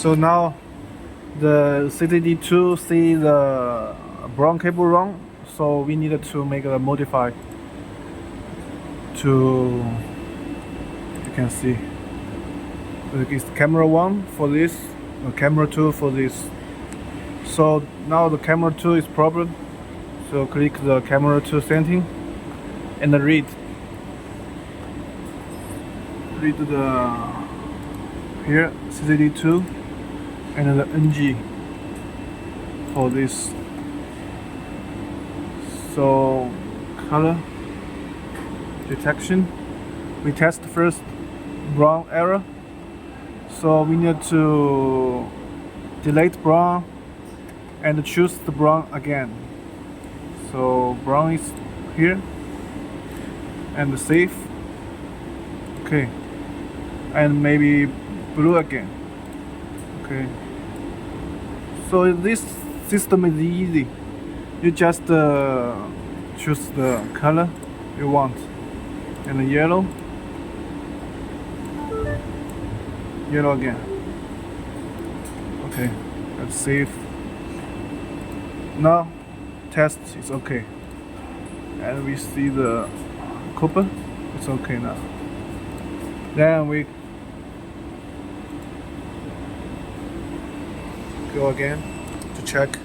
So now the CCD2 see the brown cable wrong, so we needed to make a modify to, you can see it's camera 1 for this, camera 2 for this. So now the camera 2 is problem, so click the camera 2 setting and read the here CCD2 and the NG for this. So color detection, we test first brown error, so we need to delete brown and choose the brown again. So brown is here and save. Okay, and maybe blue again. Okay, so this system is easy. You just choose the color you want, and yellow again. Okay, let's save. Now test is okay, and we see the copper, it's okay now. Then we go again to check